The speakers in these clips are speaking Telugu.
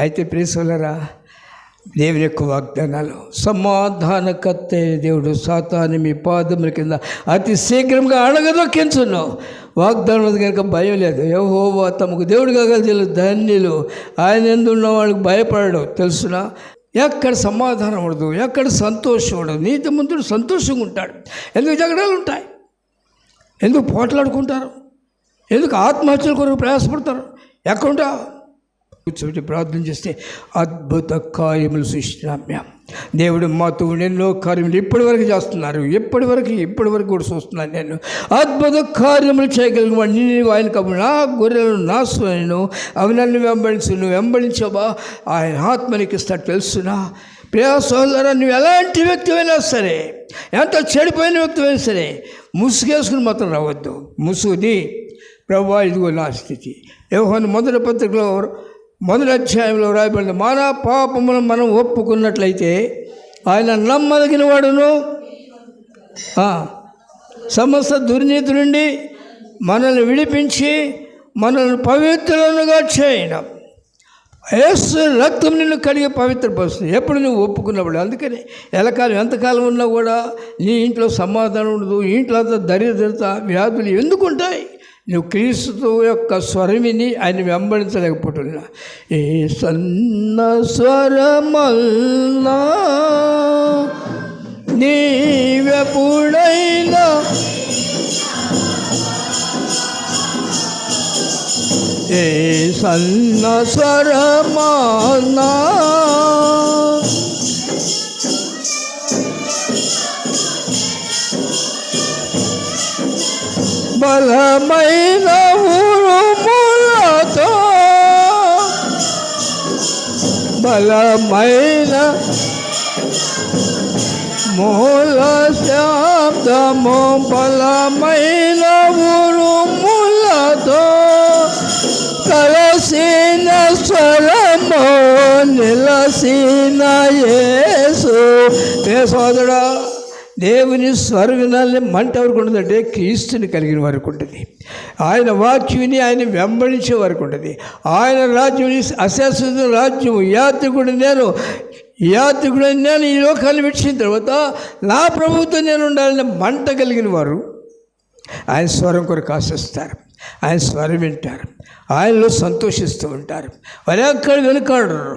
అయితే ప్రియసోదరా, దేవుని యొక్క వాగ్దానాలు, సమాధానకర్త దేవుడు సాతాను మీ పాదముల కింద అతి శీఘ్రంగా అణగదొక్కించును. వాగ్దానం ఉంది కనుక భయం లేదు. యెహోవా తమకు దేవుడు కాగల ధన్యులు, ఆయన యందు ఉన్న వాళ్ళకి భయపడడు. తెలుసునా, ఎక్కడ సమాధానం ఉండదు, ఎక్కడ సంతోషం ఉండదు. నీతిమంతుడు సంతోషంగా ఉంటాడు. ఎందుకు జగడాలు ఉంటాయి, ఎందుకు పోట్లాడుకుంటారు, ఎందుకు ఆత్మహత్యల కొరకు ప్రయాసపడతారు? ఎక్కడుంటా కూర్చోబెట్టి ప్రార్థన చేస్తే అద్భుత కార్యములు సృష్టించాం. దేవుడు మాతో ఎన్నో కార్యములు ఇప్పటివరకు చేస్తున్నారు. ఇప్పటి వరకు కూడా చూస్తున్నాను. నేను అద్భుత కార్యములు చేయగలిగిన వాడు నేను ఆయన కబు నా గొర్రెలను నా స్వయను అవి నన్ను వెంబడించు. నువ్వు వెంబడించబా, ఆయన ఆత్మనికి ఇస్తాడు. తెలుసునా ప్రియ సోదరా, నువ్వు ఎలాంటి వ్యక్తివైనా సరే, ఎంత చెడిపోయిన వ్యక్తివైనా సరే, ముసుగేసుకుని మాత్రం రావద్దు. ముసుగుది ప్రభువా ఇదిగో నా స్థితి. యోహాను మొదటి పత్రికలో 1వ అధ్యాయంలో రాయబడింది, మన పాపములను మనం ఒప్పుకున్నట్లయితే ఆయన నమ్మదగిన వాడును సమస్త దుర్నీతి నుండి మనల్ని విడిపించి మనల్ని పవిత్రులుగా చేయడం. యేసు రక్తం నిన్ను కడిగి పవిత్రపరుస్తుంది ఎప్పుడు నువ్వు ఒప్పుకున్నప్పుడు. అందుకని ఎంతకాలం ఉన్నా కూడా నీ ఇంట్లో సమాధానం ఉండదు, ఇంట్లో అంతా దరిద్రత వ్యాధులు ఎందుకు ఉంటాయి? నువ్వు క్రీస్తు యొక్క స్వరమిని ఆయన వెంబడించలేకపోతున్నా. ఏ సన్న స్వరమల్నా నీవెప్పుడైనా ఏ సన్న స్వరమల్నా బలమైన ఉరుములతో బలమైన మూల శబ్దము బలమైన ఉరుములతో కలసిన స్వరము నిలసిన యేసు. సోదరా, దేవుని స్వరం వినాలని మంట ఎవరికి ఉండదంటే క్రీస్తుని కలిగిన వారికి ఉంటుంది. ఆయన వాక్యుని ఆయన వెంబడించే వారికి ఉంటుంది. ఆయన రాజ్యం అశాశ్వత రాజ్యం. యాత్రికుడు నేను ఈ లోకాన్ని విడిచిన తర్వాత నా ప్రభుత్వం నేను ఉండాలని మంట కలిగిన వారు ఆయన స్వరం కొరకు ఆశిస్తారు, ఆయన స్వరం వింటారు, ఆయనలో సంతోషిస్తూ ఉంటారు. వారు ఎక్కడ వెనుకాడరు.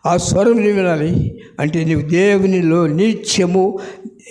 ఆ స్వరం వినాలి అంటే నీవు దేవునిలో నిత్యము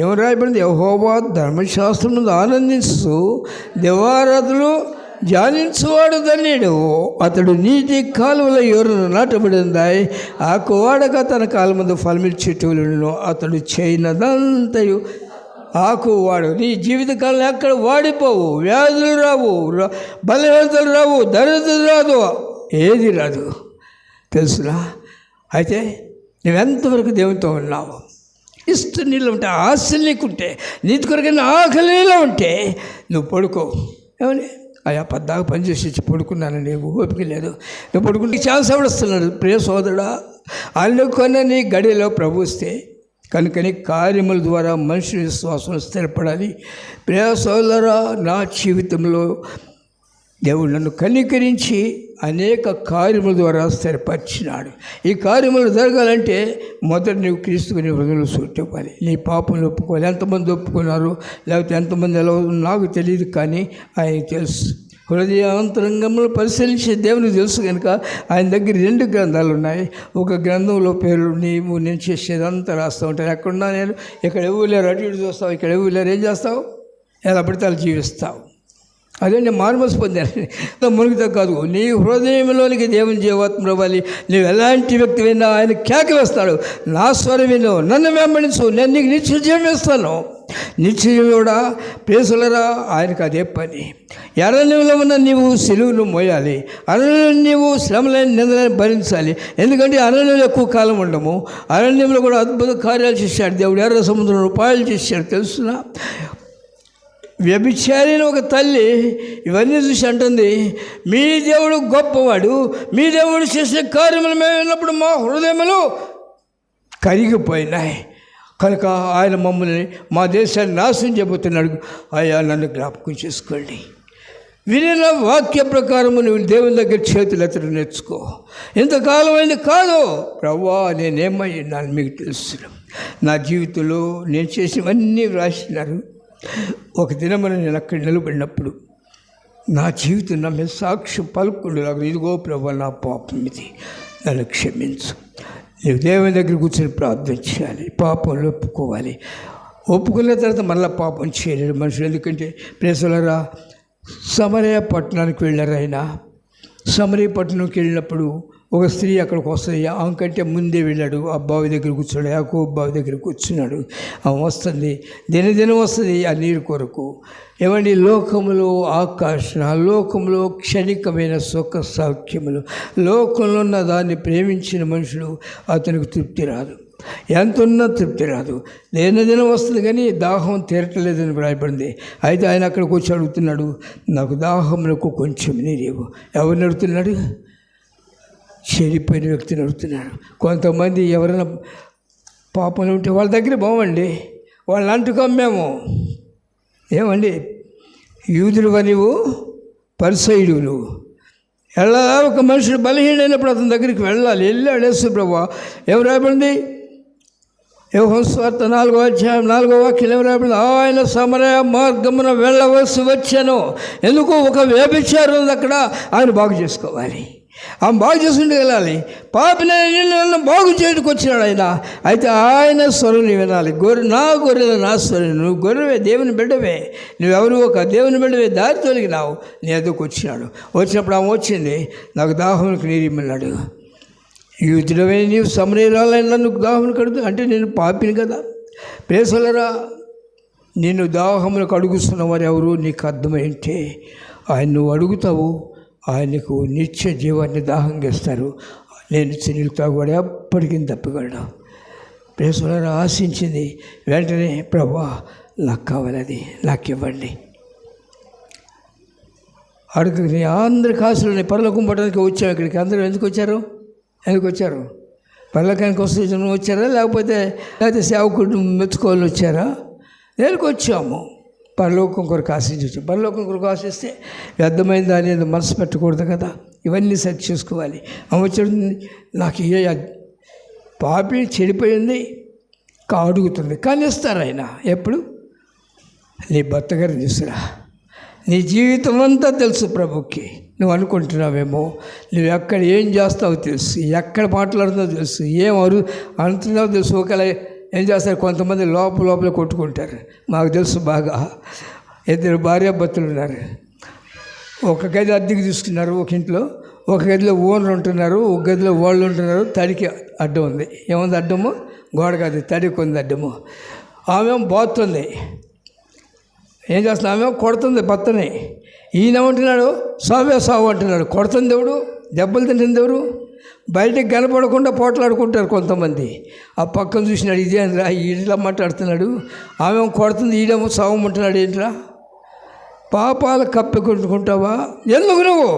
ఏమని రాయబడింది? యెహోవా ధర్మశాస్త్రం ఆనందిస్తూ దేవారాధనలు ధ్యానించువాడు ధన్యుడు, అతడు నీతి కాలువల ఎవరు నాటబడిందాయి ఆ కోవాడక తన కాలం ముందు ఫలమిచ్చేటోళ్ళను అతడు చేయనదంతయు ఆకువాడు. నీ జీవితకాలం ఎక్కడ వాడిపోవు, వ్యాధులు రావు, బలహీనతలు రావు, దరిద్రత రాదు, ఏది రాదు. తెలుసునా? అయితే నువ్వెంతవరకు దేవునితో ఉన్నావు? ఇష్టం నీళ్ళు ఉంటే, ఆశలు నీకుంటే, నీతి కొరకైనా ఆకలిలో ఉంటే నువ్వు పడుకో. ఏమని అయ్యా పద్దాకా పనిచేసి పడుకున్నాను, నీవు ఓపిక లేదు, నువ్వు పడుకుంటే చాలా సవడిస్తున్నాడు. ప్రియ సోదరుడా, అనుకున్న నీ గడిలో ప్రభుస్తే కనుకని కార్యముల ద్వారా మనిషి విశ్వాసం స్థిరపడాలి. ప్రియ సోదరుడా, నా జీవితంలో దేవుడు నన్ను కనికరించి అనేక కార్యముల ద్వారా స్థిరపరిచినాడు. ఈ కార్యములు జరగాలంటే మొదట నీవు క్రీస్తుని హృదయంలో సూటివ్వాలి, నీ పాపంలో ఒప్పుకోవాలి. ఎంతమంది ఒప్పుకున్నారు, లేకపోతే ఎంతమంది ఎలా నాకు తెలియదు, కానీ ఆయనకు తెలుసు. హృదయాంతరంగంలో పరిశీలించే దేవునికి తెలుసు కనుక ఆయన దగ్గర 2 గ్రంథాలు ఉన్నాయి. ఒక గ్రంథంలో పేరు నేను చేసేదంతా రాస్తూ ఉంటాను. ఎక్కడున్నా నేను, ఇక్కడ ఎవరు లేరు, అటు ఇటు చూస్తావు, ఇక్కడ ఎవరు లేరు, ఏం చేస్తావు? ఎలా పడితే అలా జీవిస్తావు. అదే నేను మారుమనసు పొందాను. మునిగితో కాదు, నీ హృదయంలోనికి దేవుని జీవాత్మ రావాలి. నువ్వు ఎలాంటి వ్యక్తివైనా ఆయన కేక వేస్తాడు, నా స్వరం విను, నన్ను వెంబడించు, నేను నీకు నిత్య జీవం ఇస్తాను. నిత్యం కూడా ప్రేసులరా, ఆయనకు అదే పని. అరణ్యంలో ఉన్న నీవు సిలువను మోయాలి, అరణ్యంలో నీవు శ్రమలైన నిందలను భరించాలి. ఎందుకంటే అరణ్యంలో ఎక్కువ కాలం ఉండము. అరణ్యంలో కూడా అద్భుత కార్యాలు చేశాడు దేవుడు. ఎర్ర సముద్రం రూపాయలు చేశాడు. తెలుసునా? వ్యభిచారిని ఒక తల్లి ఇవన్నీ చూసి అంటుంది, మీ దేవుడు గొప్పవాడు, మీ దేవుడు చేసే కార్యములు మేము విన్నప్పుడు మా హృదయములు కరిగిపోయినాయి కనుక ఆయన మమ్మల్ని, మా దేశాన్ని నాశనం చేయబోతున్నాడు. అయ్యా నన్ను జ్ఞాపకం చేసుకోండి. వినిన వాక్య ప్రకారము నువ్వు దేవుని దగ్గర చేతులు ఎత్తడం నేర్చుకో. ఇంతకాలం అయింది కాదు, ప్రభువా నేనేమై ఉన్నాను మీకు తెలుసు. నా జీవితంలో నేను చేసినవన్నీ వ్రాసినారు. ఒక దినమని నేను అక్కడ నిలబడినప్పుడు నా జీవితం నా మీద సాక్ష్యం పలుకుండేలాగా, ఇదిగో ప్రభువా నా పాపం ఇది, నన్ను క్షమించు. నీవు దేవుని దగ్గర కూర్చొని ప్రార్థన చేయాలి, పాపంలో ఒప్పుకోవాలి. ఒప్పుకున్న తర్వాత మళ్ళీ పాపం చేయలేడు మనుషులు. ఎందుకంటే ప్రేసలరా, సమరయ పట్టణానికి వెళ్ళారు. ఆయన సమరయ పట్టణంకి వెళ్ళినప్పుడు ఒక స్త్రీ అక్కడికి వస్తుంది. ఆమె కంటే ముందే వెళ్ళాడు. ఆ బావి దగ్గర కూర్చున్నాడు, యాకోబు బావి దగ్గర కూర్చున్నాడు. ఆమె వస్తుంది, దినదినం వస్తుంది ఆ నీరు కొరకు. ఏమండి, లోకములో ఆకర్షణ, లోకంలో క్షణికమైన సుఖ సౌఖ్యములు, లోకంలో ఉన్న దాన్ని ప్రేమించిన మనుషులు అతనికి తృప్తి రాదు, ఎంత ఉన్నా తృప్తి రాదు. దినం వస్తుంది కానీ దాహం తీరట్లేదని వ్రాయబడింది. అయితే ఆయన అక్కడికి వచ్చి అడుగుతున్నాడు, నాకు దాహములకు కొంచెం నీరేవు. ఎవరిని అడుగుతున్నాడు? చెడిపోయిన వ్యక్తిని అడుగుతున్నాడు. కొంతమంది ఎవరైనా పాపంలో ఉంటే వాళ్ళ దగ్గర బావండి, వాళ్ళని అంటుకమ్మాము. ఏమండి, యూదులువా నీవు, పరిసయ్యుడు నువ్వు. ఎలా ఒక మనుషుడు బలహీనైనప్పుడు అతని దగ్గరికి వెళ్ళాలి. వెళ్ళాడు యేసు ప్రభువా. ఎవరు రాయబడింది? యోహాను సువార్త 4వ అధ్యాయం 4వ వాక్యం ఎవరు రాయబడింది? ఆయన సమరయ మార్గమున వెళ్ళవలసి వచ్చాను. ఎందుకు? ఒక వ్యభిచారం ఉంది అక్కడ, ఆయన బాగు చేసుకోవాలి. ఆమె బాగు చేసుకుంటూ వెళ్ళాలి. పాపిని బాగు చేయడానికి వచ్చినాడు ఆయన. అయితే ఆయన స్వరం వినాలి. నా గొర్రెలు నా స్వరం. నువ్వు గొర్రెవే, దేవుని బిడ్డవే, నువ్వెవరు ఒక దేవుని బిడ్డవే, దారి తొలగినావు. నీ ఎదుకు వచ్చినాడు. వచ్చినప్పుడు ఆమె వచ్చింది, నాకు దాహమునికి నీరు ఇమ్మన్నాడు. యూదుడవే నీవు సమరయురాలైన నన్ను దాహమును కడుగు అంటే నేను పాపిని కదా. ప్రేసలరా, నిన్ను దాహములకు అడుగుతున్న వారు ఎవరు నీకు అర్థమైంటే ఆయన నువ్వు అడుగుతావు, ఆయనకు నిత్య జీవాన్ని దాహం చేస్తారు. నేను చెన్నీళ్ళు తాగువాడు ఎప్పటికీ తప్పగలడు. ప్రేసలరా, ఆశించింది వెంటనే, ప్రభువా నాకు కావాలి, అది నాకు ఇవ్వండి. అడుగుని అందరికి ఆశలు పరలోకం పట్టడానికి వచ్చాము. ఇక్కడికి అందరూ ఎందుకు వచ్చారు? పరలోకానికి వస్తే వచ్చారా, లేకపోతే సేవకుడు మెచ్చుకోవాలని వచ్చారా? దేనికి వచ్చాము? పరలోకం కొరకు ఆశించి వచ్చాము. పరలోకం కొరకు ఆశిస్తే వ్యర్థమైన దాని మనసు పెట్టకూడదు కదా. ఇవన్నీ సెట్ చేసుకోవాలి. వచ్చి నాకు పాపి చెడిపోయింది అడుగుతుంది, కానీ ఇస్తారు ఆయన. ఎప్పుడు? నీ భర్త గారిని తీసుకురా. నీ జీవితం అంతా తెలుసు ప్రభుకి. నువ్వు అనుకుంటున్నావేమో, నువ్వు ఎక్కడ ఏం చేస్తావో తెలుసు, ఎక్కడ మాట్లాడుతున్నావో తెలుసు, ఏం అంటున్నావో తెలుసు. ఒకవేళ ఏం చేస్తారు, కొంతమంది లోపల కొట్టుకుంటారు. మాకు తెలుసు బాగా. 2 భార్యాభర్తలు ఉన్నారు. ఒక గది అద్దెకి తీసుకున్నారు ఒక ఇంట్లో. ఒక గదిలో ఓనర్ ఉంటున్నారు, ఒక గదిలో వాళ్ళు ఉంటున్నారు. తడికి అడ్డం ఉంది. ఏముంది అడ్డము? గోడ కాదు, తడికి ఉంది అడ్డము. ఆమె పోతుంది. ఏం చేస్తున్నా? ఆమె కొడుతుంది భర్తని. ఈయన ఉంటున్నాడు, సావు అంటున్నాడు. కొడుతుంది ఎవడు? దెబ్బలు తింటుంది ఎవరు? బయటకు కనపడకుండా పోట్లాడుకుంటారు కొంతమంది. ఆ పక్కన చూసినాడు, ఇదేంద్రా ఈడలా మాట్లాడుతున్నాడు. ఆమె కొడుతుంది, ఈడేమో సావమంటున్నాడు. ఏంట్రా పాపాలు కప్పికొట్టుకుంటావా? ఎందుకు నువ్వు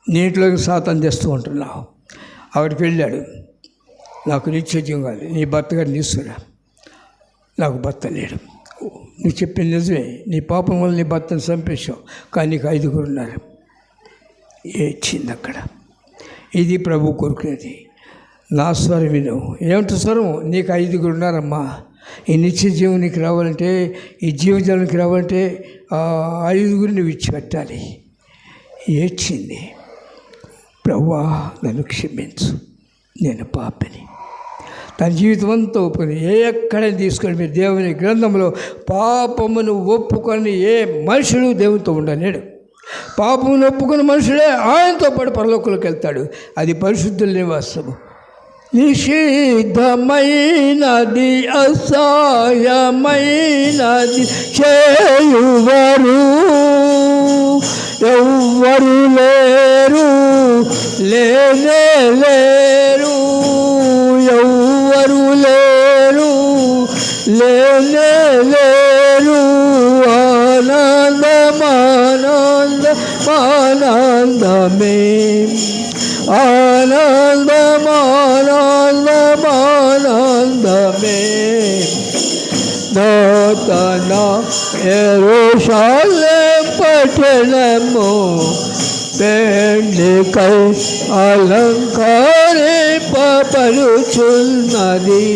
నీటిలోకి సాతం చేస్తూ ఉంటున్నావు? ఆవిడకి వెళ్ళాడు, నాకు నిత్యజీవం కాదు, నీ భర్త గారిని తీసుకురా. నాకు భర్త లేడు. నువ్వు చెప్పింది నిజమే, నీ పాపం వల్ల నీ భర్తను చంపేశావు, కానీ నీకు 5 ఉన్నారు. ఏడ్చింది అక్కడ. ఇది ప్రభు కోరుకునేది. నా స్వరం విను. ఏమిటి స్వరం? నీకు 5 ఉన్నారమ్మా. ఈ నిత్య జీవం నీకు రావాలంటే, ఈ జీవజాలానికి రావాలంటే 5 నువ్వు ఇచ్చిపెట్టాలి. ఏడ్చింది, ప్రభువా నన్ను క్షమించు, నేను పాపిని. తన జీవితం అంతా ఒప్పుకొని ఎక్కడైనా తీసుకొని మీరు దేవుని గ్రంథంలో పాపమును ఒప్పుకొని ఏ మనుషుడు దేవునితో ఉండలేడు. పాపమును ఒప్పుకున్న మనుషుడే ఆయనతో పాటు పరలోకంలోకి వెళ్తాడు. అది పరిశుద్ధుల నివాసము. నిషిద్ధమైనది అసహ్యమైనది చేయువారు ఎవ్వరు లేరు, లేనే లేరు, ఎవ్వరు లేరు, లేనే లేరు. ఆనందమానందమానందమే, ఆనందమానందమానందమే. నూతన యెరూషలేము పట్టణము పెండ్లికై అలంకారింపబడుచున్నది.